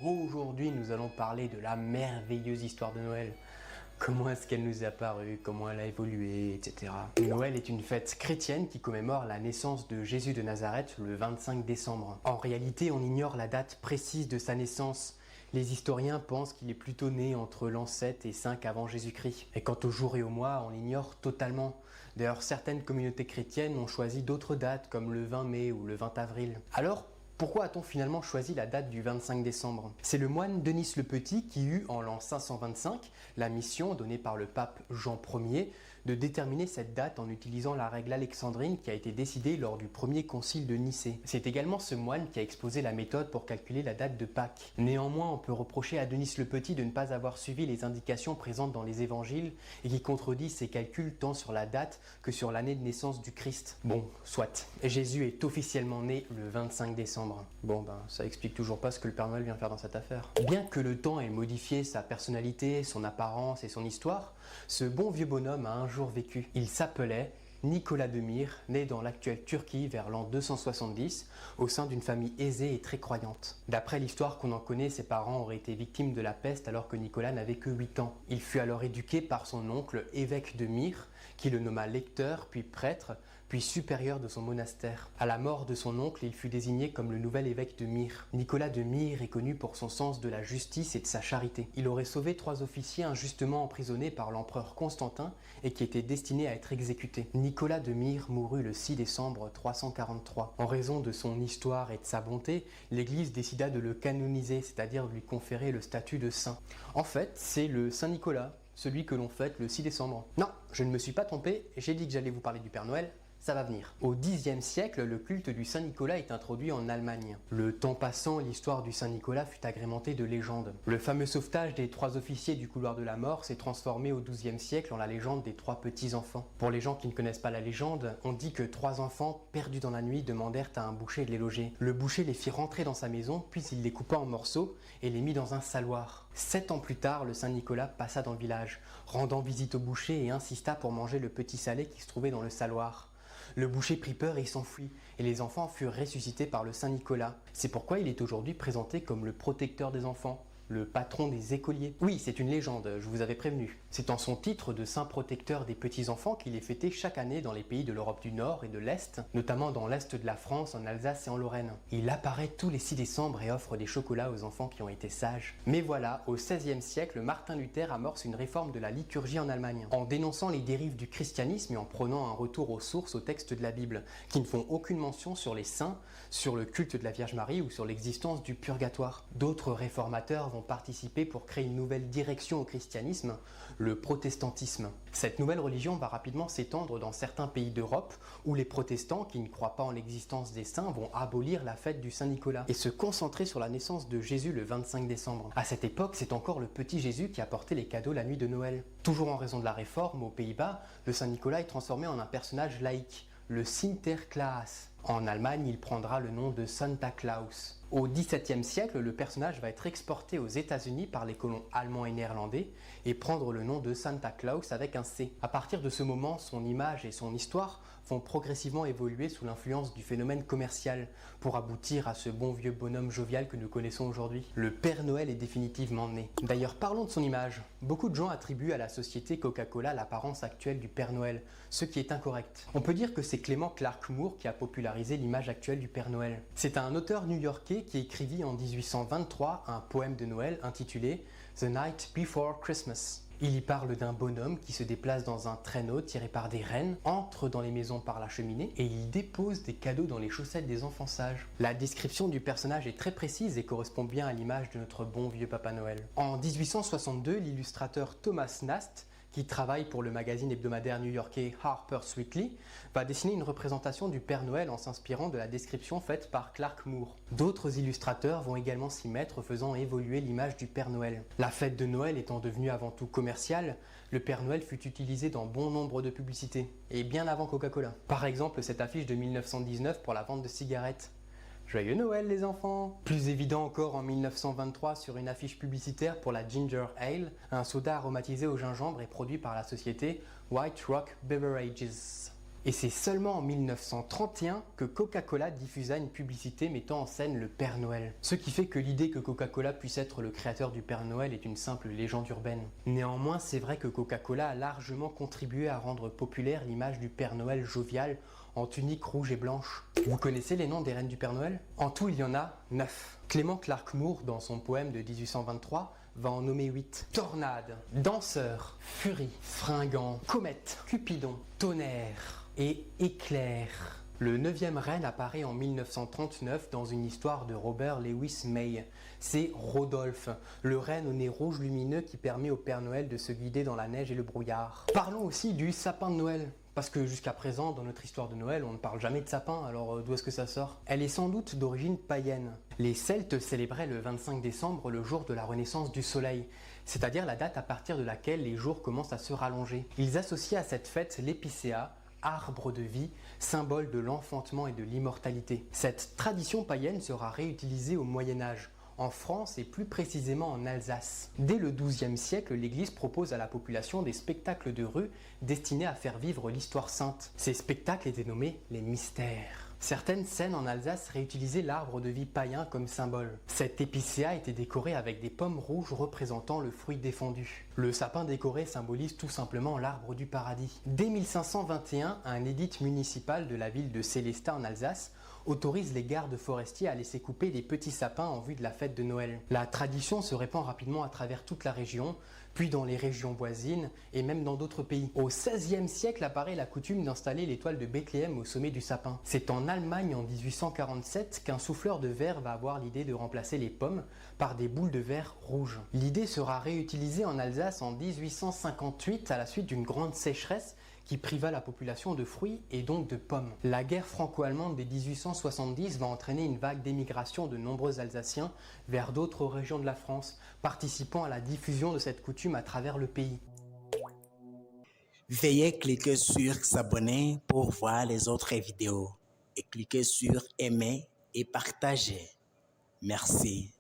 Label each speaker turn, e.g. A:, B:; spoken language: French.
A: Aujourd'hui, nous allons parler de la merveilleuse histoire de Noël. Comment est-ce qu'elle nous est apparue, comment elle a évolué, etc. Noël est une fête chrétienne qui commémore la naissance de Jésus de Nazareth le 25 décembre. En réalité, on ignore la date précise de sa naissance. Les historiens pensent qu'il est plutôt né entre l'an 7 et 5 avant Jésus-Christ. Et quant au jour et au mois, on l'ignore totalement. D'ailleurs, certaines communautés chrétiennes ont choisi d'autres dates comme le 20 mai ou le 20 avril. Alors, pourquoi a-t-on finalement choisi la date du 25 décembre? C'est le moine Denis le Petit qui eut, en l'an 525, la mission donnée par le pape Jean Ier de déterminer cette date en utilisant la règle alexandrine qui a été décidée lors du premier concile de Nicée. C'est également ce moine qui a exposé la méthode pour calculer la date de Pâques. Néanmoins, on peut reprocher à Denis le Petit de ne pas avoir suivi les indications présentes dans les évangiles et qui contredit ses calculs tant sur la date que sur l'année de naissance du Christ. Bon, soit. Jésus est officiellement né le 25 décembre. Bon, ça explique toujours pas ce que le Père Noël vient faire dans cette affaire. Bien que le temps ait modifié sa personnalité, son apparence et son histoire, ce bon vieux bonhomme a un jour vécu. Il s'appelait Nicolas de Myre, né dans l'actuelle Turquie vers l'an 270, au sein d'une famille aisée et très croyante. D'après l'histoire qu'on en connaît, ses parents auraient été victimes de la peste alors que Nicolas n'avait que 8 ans. Il fut alors éduqué par son oncle, évêque de Myre, qui le nomma lecteur, puis prêtre, puis supérieur de son monastère. À la mort de son oncle, il fut désigné comme le nouvel évêque de Myre. Nicolas de Myre est connu pour son sens de la justice et de sa charité. Il aurait sauvé 3 officiers injustement emprisonnés par l'empereur Constantin et qui étaient destinés à être exécutés. Nicolas de Myre mourut le 6 décembre 343. En raison de son histoire et de sa bonté, l'Église décida de le canoniser, c'est-à-dire de lui conférer le statut de saint. En fait, c'est le Saint Nicolas, celui que l'on fête le 6 décembre. Non, je ne me suis pas trompé, j'ai dit que j'allais vous parler du Père Noël. Ça va venir. Au Xe siècle, le culte du Saint-Nicolas est introduit en Allemagne. Le temps passant, l'histoire du Saint-Nicolas fut agrémentée de légendes. Le fameux sauvetage des 3 officiers du couloir de la mort s'est transformé au XIIe siècle en la légende des 3 petits-enfants. Pour les gens qui ne connaissent pas la légende, on dit que 3 enfants, perdus dans la nuit, demandèrent à un boucher de les loger. Le boucher les fit rentrer dans sa maison, puis il les coupa en morceaux et les mit dans un saloir. 7 ans plus tard, le Saint-Nicolas passa dans le village, rendant visite au boucher et insista pour manger le petit salé qui se trouvait dans le saloir. Le boucher prit peur et s'enfuit, et les enfants furent ressuscités par le Saint Nicolas. C'est pourquoi il est aujourd'hui présenté comme le protecteur des enfants, le patron des écoliers. Oui, c'est une légende, je vous avais prévenu. C'est en son titre de saint protecteur des petits-enfants qu'il est fêté chaque année dans les pays de l'Europe du Nord et de l'Est, notamment dans l'Est de la France, en Alsace et en Lorraine. Il apparaît tous les 6 décembre et offre des chocolats aux enfants qui ont été sages. Mais voilà, au XVIe siècle, Martin Luther amorce une réforme de la liturgie en Allemagne, en dénonçant les dérives du christianisme et en prônant un retour aux sources, aux textes de la Bible, qui ne font aucune mention sur les saints, sur le culte de la Vierge Marie ou sur l'existence du purgatoire. D'autres réformateurs vont participer pour créer une nouvelle direction au christianisme, le protestantisme. Cette nouvelle religion va rapidement s'étendre dans certains pays d'Europe où les protestants, qui ne croient pas en l'existence des saints, vont abolir la fête du Saint-Nicolas et se concentrer sur la naissance de Jésus le 25 décembre. À cette époque, c'est encore le petit Jésus qui apportait les cadeaux la nuit de Noël. Toujours en raison de la réforme, aux Pays-Bas, le Saint-Nicolas est transformé en un personnage laïque, le Sinterklaas. En Allemagne, il prendra le nom de Santa Claus. Au XVIIe siècle, le personnage va être exporté aux États-Unis par les colons allemands et néerlandais et prendre le nom de Santa Claus avec un C. À partir de ce moment, son image et son histoire vont progressivement évoluer sous l'influence du phénomène commercial pour aboutir à ce bon vieux bonhomme jovial que nous connaissons aujourd'hui. Le Père Noël est définitivement né. D'ailleurs, parlons de son image. Beaucoup de gens attribuent à la société Coca-Cola l'apparence actuelle du Père Noël, ce qui est incorrect. On peut dire que c'est Clement Clark Moore qui a popularisé l'image actuelle du Père Noël. C'est un auteur new-yorkais qui écrivit en 1823 un poème de Noël intitulé « The Night Before Christmas ». Il y parle d'un bonhomme qui se déplace dans un traîneau tiré par des rennes, entre dans les maisons par la cheminée et il dépose des cadeaux dans les chaussettes des enfants sages. La description du personnage est très précise et correspond bien à l'image de notre bon vieux Papa Noël. En 1862, l'illustrateur Thomas Nast, qui travaille pour le magazine hebdomadaire new-yorkais Harper's Weekly, va dessiner une représentation du Père Noël en s'inspirant de la description faite par Clark Moore. D'autres illustrateurs vont également s'y mettre, faisant évoluer l'image du Père Noël. La fête de Noël étant devenue avant tout commerciale, le Père Noël fut utilisé dans bon nombre de publicités, et bien avant Coca-Cola. Par exemple, cette affiche de 1919 pour la vente de cigarettes. Joyeux Noël les enfants! Plus évident encore en 1923 sur une affiche publicitaire pour la Ginger Ale, un soda aromatisé au gingembre et produit par la société White Rock Beverages. Et c'est seulement en 1931 que Coca-Cola diffusa une publicité mettant en scène le Père Noël. Ce qui fait que l'idée que Coca-Cola puisse être le créateur du Père Noël est une simple légende urbaine. Néanmoins, c'est vrai que Coca-Cola a largement contribué à rendre populaire l'image du Père Noël jovial en tunique rouge et blanche. Vous connaissez les noms des reines du Père Noël? En tout, il y en a 9. Clément Clark Moore, dans son poème de 1823, va en nommer 8. Tornade, danseur, furie, fringant, comète, cupidon, tonnerre et éclair. Le 9e reine apparaît en 1939 dans une histoire de Robert Lewis May. C'est Rodolphe, le reine au nez rouge lumineux qui permet au Père Noël de se guider dans la neige et le brouillard. Parlons aussi du sapin de Noël. Parce que jusqu'à présent, dans notre histoire de Noël, on ne parle jamais de sapin, alors d'où est-ce que ça sort? Elle est sans doute d'origine païenne. Les Celtes célébraient le 25 décembre le jour de la renaissance du soleil, c'est-à-dire la date à partir de laquelle les jours commencent à se rallonger. Ils associaient à cette fête l'épicéa, arbre de vie, symbole de l'enfantement et de l'immortalité. Cette tradition païenne sera réutilisée au Moyen-Âge, en France et plus précisément en Alsace. Dès le XIIe siècle, l'Église propose à la population des spectacles de rue destinés à faire vivre l'histoire sainte. Ces spectacles étaient nommés les mystères. Certaines scènes en Alsace réutilisaient l'arbre de vie païen comme symbole. Cette épicéa était décorée avec des pommes rouges représentant le fruit défendu. Le sapin décoré symbolise tout simplement l'arbre du paradis. Dès 1521, un édit municipal de la ville de Sélestat en Alsace autorise les gardes forestiers à laisser couper des petits sapins en vue de la fête de Noël. La tradition se répand rapidement à travers toute la région, puis dans les régions voisines et même dans d'autres pays. Au XVIe siècle apparaît la coutume d'installer l'étoile de Bethléem au sommet du sapin. C'est en Allemagne en 1847 qu'un souffleur de verre va avoir l'idée de remplacer les pommes par des boules de verre rouges. L'idée sera réutilisée en Alsace en 1858 à la suite d'une grande sécheresse qui priva la population de fruits et donc de pommes. La guerre franco-allemande des 1870 va entraîner une vague d'émigration de nombreux Alsaciens vers d'autres régions de la France, participant à la diffusion de cette coutume à travers le pays.
B: Veuillez cliquer sur s'abonner pour voir les autres vidéos et cliquez sur aimer et partager. Merci.